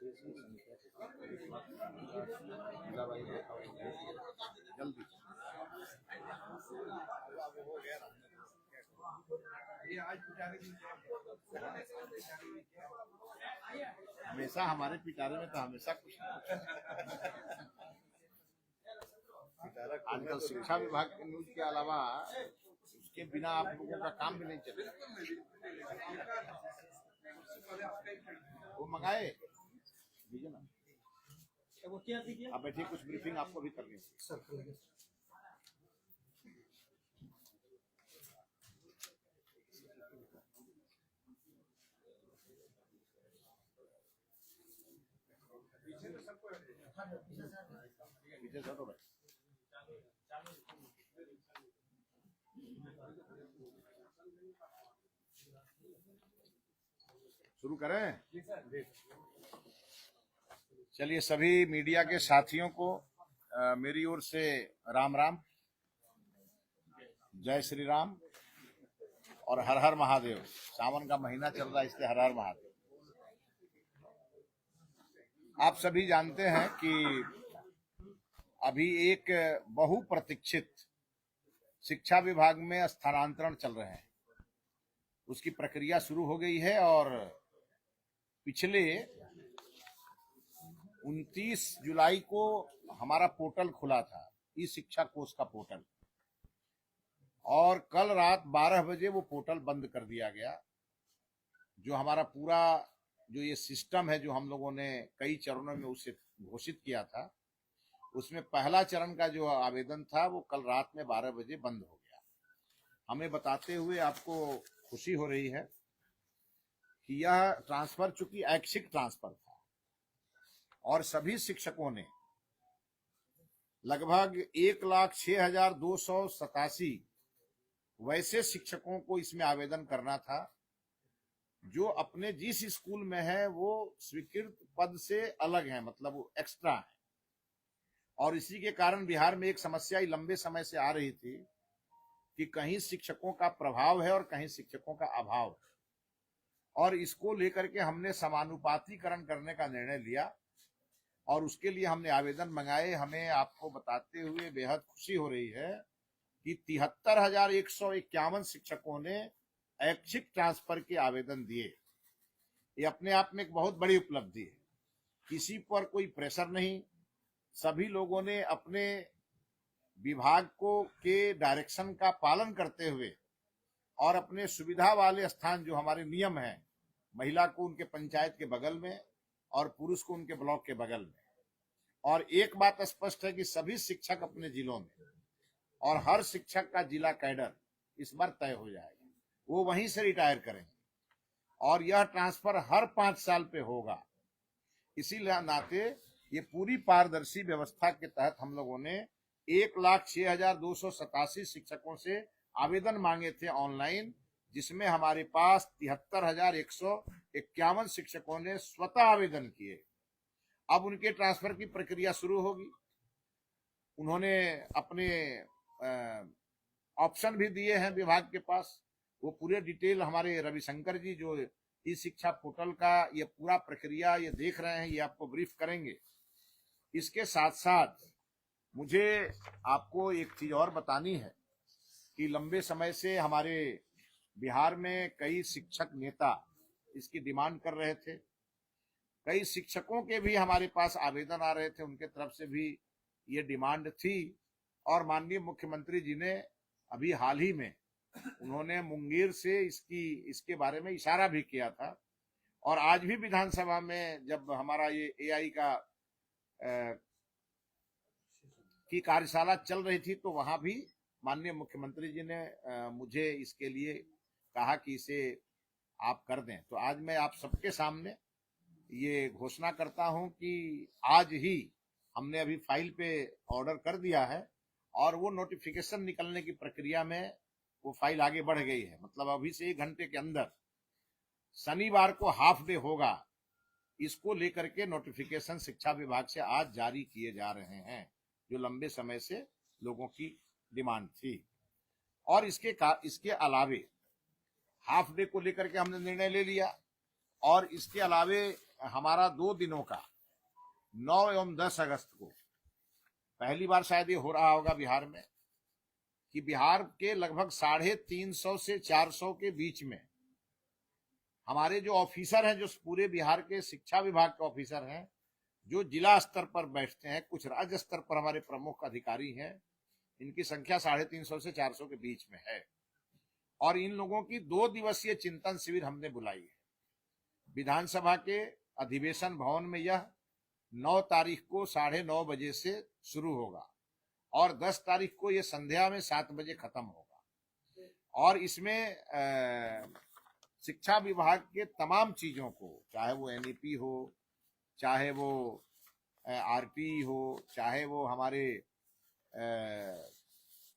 जल्दी हमेशा हमारे पिटारे में तो हमेशा कुछ आजकल शिक्षा विभाग के न्यूज के अलावा उसके बिना आप लोगों का काम भी नहीं चलेगा। वो मंगाए दीजिए ना, आप बैठिए, कुछ ब्रीफिंग आपको भी करनी है। पीछे सटो भाई, शुरू करें। चलिए, सभी मीडिया के साथियों को मेरी ओर से राम राम, जय श्री राम और हर हर महादेव। सावन का महीना चल रहा है, इसलिए हर हर महादेव। आप सभी जानते हैं कि अभी एक बहुप्रतीक्षित शिक्षा विभाग में स्थानांतरण चल रहे हैं, उसकी प्रक्रिया शुरू हो गई है और पिछले 29 जुलाई को हमारा पोर्टल खुला था, ई शिक्षा कोष का पोर्टल, और कल रात 12 बजे वो पोर्टल बंद कर दिया गया। जो हमारा पूरा जो ये सिस्टम है, जो हम लोगों ने कई चरणों में उसे घोषित किया था, उसमें पहला चरण का जो आवेदन था वो कल रात में 12 बजे बंद हो गया। हमें बताते हुए आपको खुशी हो रही है कि यह ट्रांसफर चूंकि ऐच्छिक ट्रांसफर था और सभी शिक्षकों ने लगभग 1,06,287 वैसे शिक्षकों को इसमें आवेदन करना था जो अपने जिस स्कूल में है वो स्वीकृत पद से अलग है, मतलब वो एक्स्ट्रा है। और इसी के कारण बिहार में एक समस्या लंबे समय से आ रही थी कि कहीं शिक्षकों का प्रभाव है और कहीं शिक्षकों का अभाव है, और इसको लेकर के हमने समानुपातीकरण करने का निर्णय लिया और उसके लिए हमने आवेदन मंगाए। हमें आपको बताते हुए बेहद खुशी हो रही है कि 73,151 शिक्षकों ने ऐच्छिक ट्रांसफर के आवेदन दिए। ये अपने आप में एक बहुत बड़ी उपलब्धि है। किसी पर कोई प्रेशर नहीं, सभी लोगों ने अपने विभाग को के डायरेक्शन का पालन करते हुए और अपने सुविधा वाले स्थान, जो हमारे नियम है, महिला को उनके पंचायत के बगल में और पुरुष को उनके ब्लॉक के बगल में। और एक बात स्पष्ट है कि सभी शिक्षक अपने जिलों में, और हर शिक्षक का जिला कैडर इस बार तय हो जाएगा, वो वहीं से रिटायर करेंगे और यह ट्रांसफर हर 5 साल पे होगा। इसीलिए नाते ये पूरी पारदर्शी व्यवस्था के तहत हम लोगों ने 1,06,287 शिक्षकों से आवेदन मांगे थे ऑनलाइन, जिसमें हमारे पास 73,151 शिक्षकों ने स्वतः आवेदन किए। अब उनके ट्रांसफर की प्रक्रिया शुरू होगी। उन्होंने अपने ऑप्शन भी दिए हैं विभाग के पास, वो पूरे डिटेल हमारे रविशंकर जी जो ई शिक्षा पोर्टल का ये पूरा प्रक्रिया ये देख रहे हैं, ये आपको ब्रीफ करेंगे। इसके साथ साथ मुझे आपको एक चीज और बतानी है कि लंबे समय से हमारे बिहार में कई शिक्षक नेता इसकी डिमांड कर रहे थे। कई शिक्षकों के भी हमारे पास आवेदन आ रहे थे, उनके तरफ से भी ये डिमांड थी। और माननीय मुख्यमंत्री जी ने अभी हाल ही में उन्होंने मुंगेर से इसके बारे में इशारा भी किया था। और आज भी विधानसभा में जब हमारा ये एआई का की कार्यशाला चल रही थी, तो वहां भी माननीय मुख्यमंत्री जी ने मुझे इसके लिए कहा कि इसे आप कर दें। तो आज मैं आप सबके सामने ये घोषणा करता हूं कि आज ही हमने अभी फाइल पे ऑर्डर कर दिया है और वो नोटिफिकेशन निकलने की प्रक्रिया में वो फाइल आगे बढ़ गई है। मतलब अभी से 1 घंटे के अंदर शनिवार को हाफ डे होगा। इसको लेकर के नोटिफिकेशन शिक्षा विभाग से आज जारी किए जा रहे हैं, जो लंबे समय से लोगों की डिमांड थी। और इसके अलावे हाफ डे को लेकर के हमने निर्णय ले लिया, और इसके अलावे हमारा 2 दिनों का 9 एवं 10 अगस्त को पहली बार शायद ये हो रहा होगा बिहार में कि बिहार के लगभग 350 से 400 के बीच में हमारे जो ऑफिसर हैं, जो पूरे बिहार के शिक्षा विभाग के ऑफिसर हैं, जो जिला स्तर पर बैठते हैं, कुछ राज्य स्तर पर हमारे प्रमुख अधिकारी हैं, इनकी संख्या 350 से 400 के बीच में है। और इन लोगों की 2 दिवसीय चिंतन शिविर हमने बुलाई है। विधानसभा के अधिवेशन भवन में यह 9 तारीख को 9:30 बजे से शुरू होगा और 10 तारीख को यह संध्या में 7 बजे खत्म होगा। और इसमें शिक्षा विभाग के तमाम चीजों को, चाहे वो एनईपी हो, चाहे वो आरपी हो, चाहे वो हमारे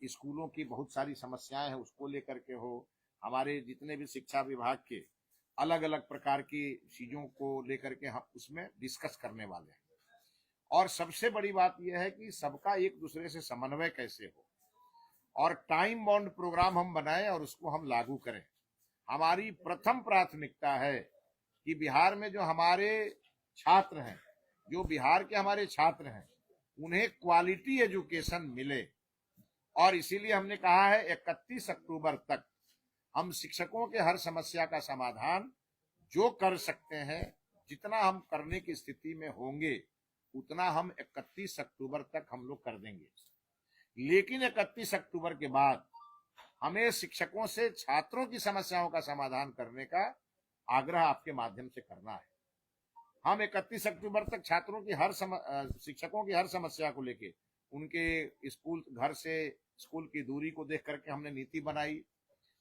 स्कूलों की बहुत सारी समस्याएं हैं उसको लेकर के हो, हमारे जितने भी शिक्षा विभाग के अलग अलग प्रकार की चीजों को लेकर के हम उसमें डिस्कस करने वाले हैं। और सबसे बड़ी बात यह है कि सबका एक दूसरे से समन्वय कैसे हो और टाइम बाउंड प्रोग्राम हम बनाएं और उसको हम लागू करें। हमारी प्रथम प्राथमिकता है कि बिहार में जो हमारे छात्र हैं, जो बिहार के हमारे छात्र हैं, उन्हें क्वालिटी एजुकेशन मिले। और इसीलिए हमने कहा है 31 अक्टूबर तक हम शिक्षकों के हर समस्या का समाधान जो कर सकते हैं, जितना हम करने की स्थिति में होंगे उतना हम 31 अक्टूबर तक हम लोग कर देंगे। लेकिन 31 अक्टूबर के बाद हमें शिक्षकों से छात्रों की समस्याओं का समाधान करने का आग्रह आपके माध्यम से करना है। हम 31 अक्टूबर तक छात्रों की शिक्षकों की हर समस्या को लेके, उनके स्कूल, घर से स्कूल की दूरी को देख करके हमने नीति बनाई।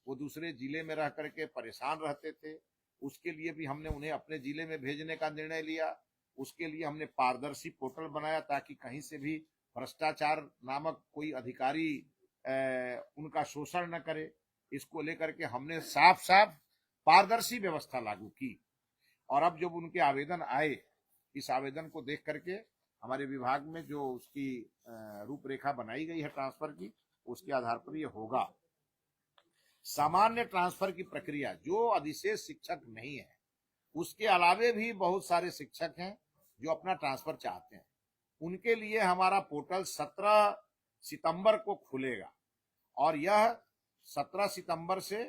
वो दूसरे जिले में रह करके परेशान रहते थे, उसके लिए भी हमने उन्हें अपने जिले में भेजने का निर्णय लिया। उसके लिए हमने पारदर्शी पोर्टल बनाया ताकि कहीं से भी भ्रष्टाचार नामक कोई अधिकारी उनका शोषण न करे। इसको लेकर के हमने साफ साफ पारदर्शी व्यवस्था लागू की। और अब जब उनके आवेदन आए, इस आवेदन को देख करके हमारे विभाग में जो उसकी रूपरेखा बनाई गई है ट्रांसफर की, उसके आधार पर ये होगा। सामान्य ट्रांसफर की प्रक्रिया, जो अधिशेष शिक्षक नहीं है, उसके अलावे भी बहुत सारे शिक्षक हैं जो अपना ट्रांसफर चाहते हैं, उनके लिए हमारा पोर्टल 17 सितंबर को खुलेगा। और यह 17 सितंबर से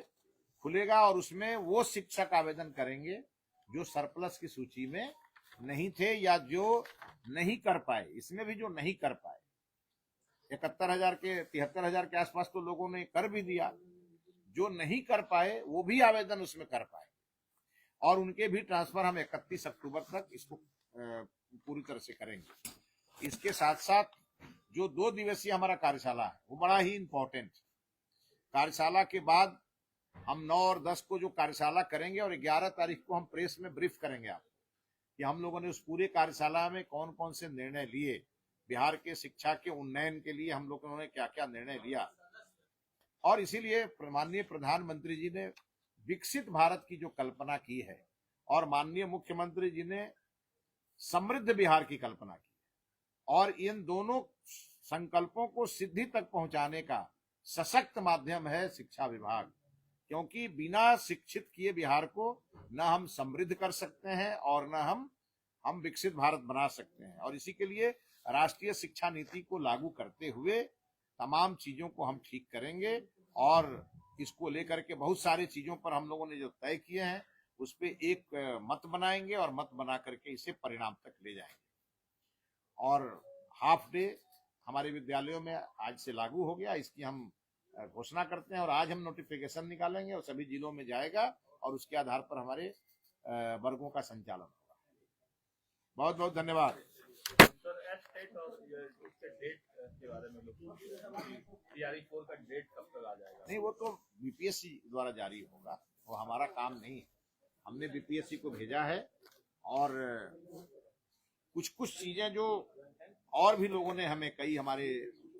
खुलेगा और उसमें वो शिक्षक आवेदन करेंगे जो सरप्लस की सूची में नहीं थे या जो नहीं कर पाए। इसमें भी जो नहीं कर पाए, 73,000 के 73,000 के आसपास तो लोगों ने कर भी दिया, जो नहीं कर पाए वो भी आवेदन उसमें कर पाए। और उनके भी ट्रांसफर हम 31 अक्टूबर तक इसको पूरी तरह से करेंगे। इसके साथ साथ जो 2 दिवसीय हमारा कार्यशाला है वो बड़ा ही इंपॉर्टेंट। कार्यशाला के बाद हम 9 और 10 को जो कार्यशाला करेंगे और 11 तारीख को हम प्रेस में ब्रीफ करेंगे आप कि हम लोगों ने उस पूरे कार्यशाला में कौन कौन से निर्णय लिए, बिहार के शिक्षा के उन्नयन के लिए हम लोगों ने क्या क्या निर्णय लिया। और इसीलिए माननीय प्रधानमंत्री जी ने विकसित भारत की जो कल्पना की है और माननीय मुख्यमंत्री जी ने समृद्ध बिहार की कल्पना की, और इन दोनों संकल्पों को सिद्धि तक पहुंचाने का सशक्त माध्यम है शिक्षा विभाग। क्योंकि बिना शिक्षित किए बिहार को न हम समृद्ध कर सकते हैं और न हम विकसित भारत बना सकते हैं। और इसी के लिए राष्ट्रीय शिक्षा नीति को लागू करते हुए तमाम चीजों को हम ठीक करेंगे और इसको लेकर के बहुत सारी चीजों पर हम लोगों ने जो तय किए हैं उस पे एक मत बनाएंगे और मत बना करके इसे परिणाम तक ले जाएंगे। और हाफ डे हमारे विद्यालयों में आज से लागू हो गया, इसकी हम घोषणा करते हैं और आज हम नोटिफिकेशन निकालेंगे और सभी जिलों में जाएगा और उसके आधार पर हमारे वर्गों का संचालन होगा। बहुत बहुत धन्यवाद। नहीं, वो तो बीपीएससी द्वारा जारी होगा, वो हमारा काम नहीं है। हमने बीपीएससी को भेजा है और कुछ कुछ चीजें जो और भी लोगों ने हमें, कई हमारे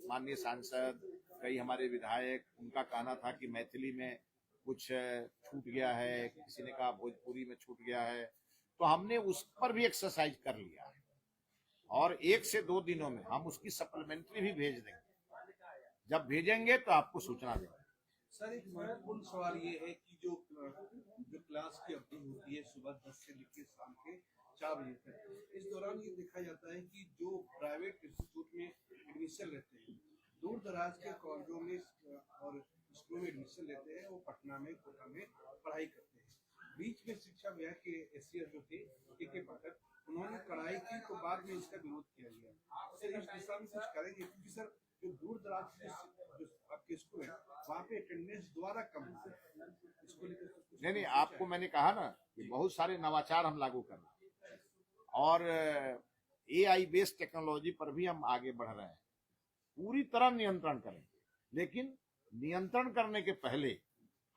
माननीय सांसद, कई हमारे विधायक, उनका कहना था कि मैथिली में कुछ छूट गया है, किसी ने कहा भोजपुरी में छूट गया है, तो हमने उस पर भी एक्सरसाइज कर लिया है और 1 से 2 दिनों में हम उसकी सप्लीमेंट्री भी भेज देंगे। जब भेजेंगे तो आपको सूचना देंगे। सर, एक महत्वपूर्ण सवाल ये है कि जो क्लास की अवधि होती है सुबह 10 से लेकर शाम के 4 बजे तक। इस दौरान ये देखा जाता है कि जो प्राइवेट इंस्टीट्यूट में एडमिशन लेते हैं, दूर दराज के कॉलेजों में और स्कूलों में एडमिशन लेते हैं, वो पटना में, कोटा में पढ़ाई करते हैं। बीच में शिक्षा विभाग के एसीएस जो थे के पाठक, उन्होंने कड़ाई की तो बाद में इसका विरोध किया गया। सर इस दिशा में कुछ करेंगे, क्योंकि सर जो दूर दराज के जो आपके स्कूल है वहाँ पे अटेंडेंस द्वारा कम है, इसको लेकर कुछ नहीं, आपको मैंने कहा ना कि बहुत सारे नवाचार हम लागू कर रहे हैं और एआई बेस्ड टेक्नोलॉजी पर भी हम आगे बढ़ रहे हैं। पूरी तरह नियंत्रण करेंगे, लेकिन नियंत्रण करने के पहले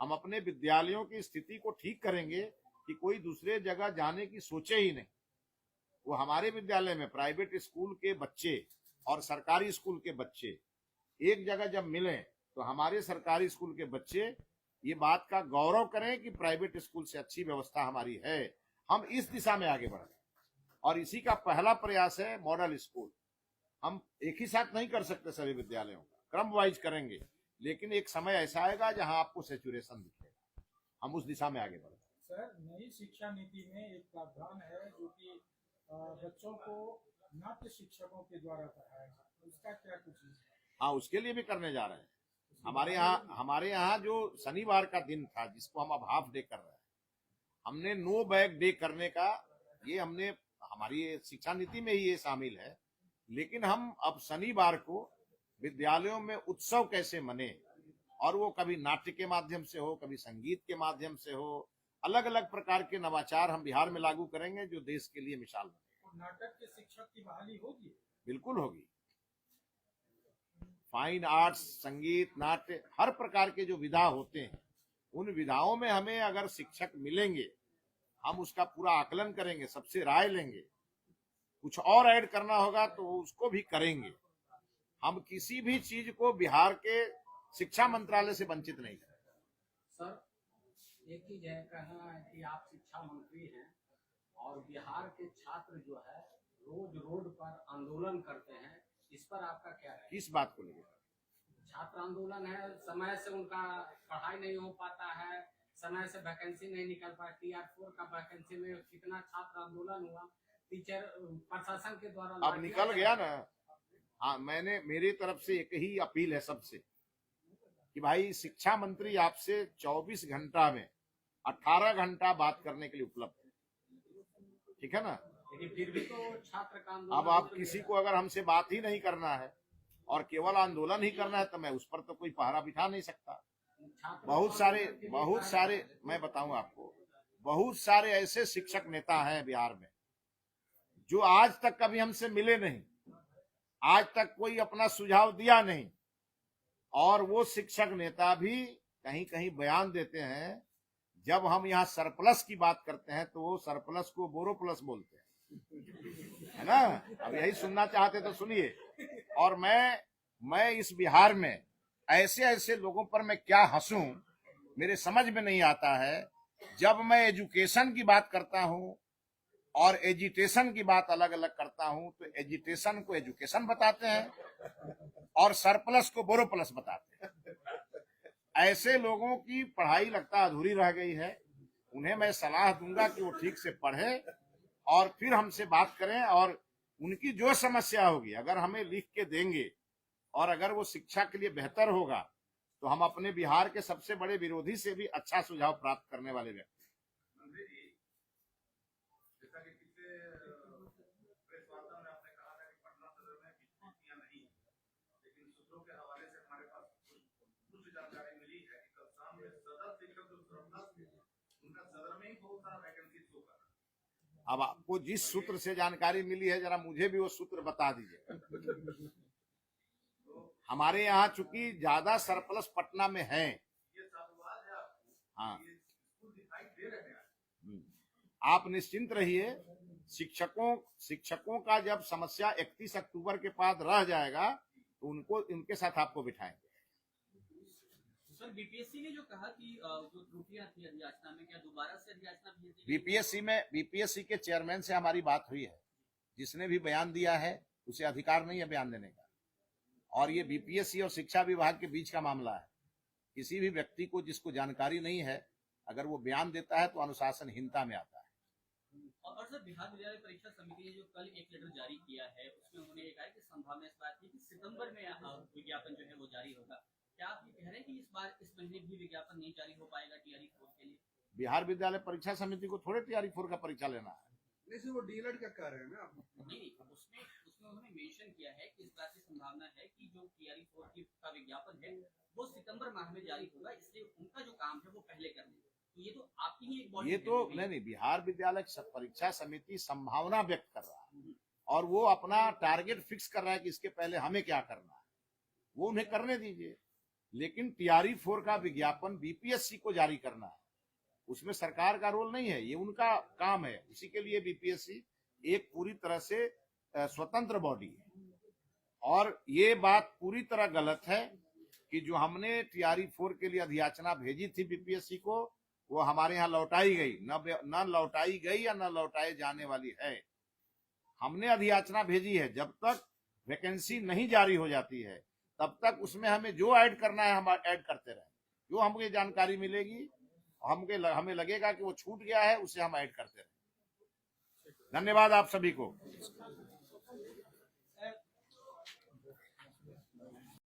हम अपने विद्यालयों की स्थिति को ठीक करेंगे कि कोई दूसरे जगह जाने की सोचे ही नहीं। वो हमारे विद्यालय में प्राइवेट स्कूल के बच्चे और सरकारी स्कूल के बच्चे एक जगह जब मिले तो हमारे सरकारी स्कूल के बच्चे ये बात का गौरव करें कि प्राइवेट स्कूल से अच्छी व्यवस्था हमारी है। हम इस दिशा में आगे बढ़ रहे हैं और इसी का पहला प्रयास है मॉडल स्कूल। हम एक ही साथ नहीं कर सकते सभी विद्यालयों का, क्रम वाइज करेंगे, लेकिन एक समय ऐसा आएगा जहां आपको सेचुरेशन दिखेगा। हम उस दिशा में आगे बढ़ रहे हैं। सर, नई शिक्षा नीति में एक प्रावधान है जो कि बच्चों को नाट्य शिक्षकों के द्वारा पढ़ाएगा, उसका क्या कुछ है? हाँ, उसके लिए भी करने जा रहे हैं। हमारे यहाँ जो शनिवार का दिन था जिसको हम अब हाफ डे कर रहे हैं, हमने नो बैग डे करने का, ये हमने हमारी शिक्षा नीति में ही ये शामिल है। लेकिन हम अब शनिवार को विद्यालयों में उत्सव कैसे मने, और वो कभी नाट्य के माध्यम से हो, कभी संगीत के माध्यम से हो, अलग अलग प्रकार के नवाचार हम बिहार में लागू करेंगे जो देश के लिए मिसाल बने। नाटक के शिक्षक की बहाली होगी? बिल्कुल होगी। फाइन आर्ट्स, संगीत, नाट्य, हर प्रकार के जो विधा होते हैं उन विधाओं में हमें अगर शिक्षक मिलेंगे, हम उसका पूरा आकलन करेंगे, सबसे राय लेंगे, कुछ और ऐड करना होगा तो उसको भी करेंगे। हम किसी भी चीज को बिहार के शिक्षा मंत्रालय से वंचित नहीं करेंगे। सर, एक चीज है, कहना है कि आप शिक्षा मंत्री हैं और बिहार के छात्र जो है रोज रोड पर आंदोलन करते हैं, इस पर आपका क्या है? किस बात को लेकर? छात्र आंदोलन है, समय से उनका पढ़ाई नहीं हो पाता है, समय से वैकेंसी नहीं निकल पाती। टीआर4 का वैकेंसी में कितना छात्र आंदोलन हुआ, टीचर प्रशासन के द्वारा अब निकल गया ना। हाँ, मेरी तरफ से एक ही अपील है सबसे कि भाई शिक्षा मंत्री आपसे 24 घंटा में 18 घंटा बात करने के लिए उपलब्ध है, ठीक है ना? लेकिन फिर भी तो छात्र का अब आप किसी को अगर हमसे बात ही नहीं करना है और केवल आंदोलन ही करना है तो मैं उस पर तो कोई पहरा बिठा नहीं सकता। बहुत सारे मैं बताऊं आपको, बहुत सारे ऐसे शिक्षक नेता हैं बिहार में जो आज तक कभी हमसे मिले नहीं, आज तक कोई अपना सुझाव दिया नहीं, और वो शिक्षक नेता भी कहीं कहीं बयान देते हैं। जब हम यहाँ सरप्लस की बात करते हैं तो वो सरप्लस को बोरोप्लस बोलते हैं, है ना? अब यही सुनना चाहते तो सुनिए। और मैं इस बिहार में ऐसे ऐसे लोगों पर मैं क्या हंसूं, मेरे समझ में नहीं आता है। जब मैं एजुकेशन की बात करता हूं और एजिटेशन की बात अलग अलग करता हूं तो एजिटेशन को एजुकेशन बताते हैं और सरप्लस को बोरोप्लस बताते हैं। ऐसे लोगों की पढ़ाई लगता अधूरी रह गई है। उन्हें मैं सलाह दूंगा कि वो ठीक से पढ़े और फिर हमसे बात करें, और उनकी जो समस्या होगी अगर हमें लिख के देंगे और अगर वो शिक्षा के लिए बेहतर होगा तो हम अपने बिहार के सबसे बड़े विरोधी से भी अच्छा सुझाव प्राप्त करने वाले व्यक्ति। अब आपको जिस सूत्र से जानकारी मिली है जरा मुझे भी वो सूत्र बता दीजिए। हमारे यहाँ चूंकि ज्यादा सरप्लस पटना में है। हाँ, आप निश्चिंत रहिए, शिक्षकों का जब समस्या 31 अक्टूबर के बाद रह जाएगा तो उनको इनके साथ आपको बिठाएंगे। सर, बीपीएससी ने जो कहा कि जो त्रुटियां थी अधियाचना में, क्या दोबारा से अधियाचना भेजी? बीपीएससी के चेयरमैन से हमारी बात हुई है। जिसने भी बयान दिया है उसे अधिकार नहीं है बयान देने का, और ये बीपीएससी और शिक्षा विभाग के बीच का मामला है। किसी भी व्यक्ति को जिसको जानकारी नहीं है अगर वो बयान देता है तो अनुशासनहीनता में आता है। और सर बिहार विद्यालय परीक्षा समिति ने जो कल एक लेटर जारी किया है उसमें उन्होंने ये कहा है कि संभावना इस बात की कि सितंबर में विज्ञापन जो है वो जारी होगा। क्या आप ये कह रहे हैं कि इस बार इस महीने भी विज्ञापन नहीं जारी हो पाएगा टीआरई 4 के लिए? बिहार विद्यालय परीक्षा समिति को थोड़े टीआरई 4 का परीक्षा लेना है। नहीं सर, वो डीएलएड का कह रहे हैं ना आप। नहीं, उसमें उन्होंने मेंशन किया है कि इस बात की संभावना है कि जो टीआरई 4 का विज्ञापन है वो सितंबर माह में जारी होगा, इसलिए उनका जो काम है वो पहले कर लेंगे। तो ये तो आपकी ही एक बॉडी ये तो नहीं, बिहार विद्यालय परीक्षा समिति संभावना व्यक्त कर रहा है और वो अपना टारगेट फिक्स कर रहा है कि इसके पहले हमें क्या करना है, वो उन्हें करने दीजिए। लेकिन टीआरई 4 का विज्ञापन बीपीएससी को जारी करना है, उसमें सरकार का रोल नहीं है, ये उनका काम है। उसी के लिए बीपीएससी एक पूरी तरह से स्वतंत्र बॉडी है। और ये बात पूरी तरह गलत है कि जो हमने टीआरई 4 के लिए अधियाचना भेजी थी बीपीएससी को, वो हमारे यहाँ लौटाई गई, न लौटाई गई या न लौटाई जाने वाली है। हमने अधियाचना भेजी है, जब तक वैकेंसी नहीं जारी हो जाती है तब तक उसमें हमें जो ऐड करना है हम ऐड करते रहें। जो हमको जानकारी मिलेगी, हमें लगेगा कि वो छूट गया है, उसे हम ऐड करते रहें। धन्यवाद आप सभी को।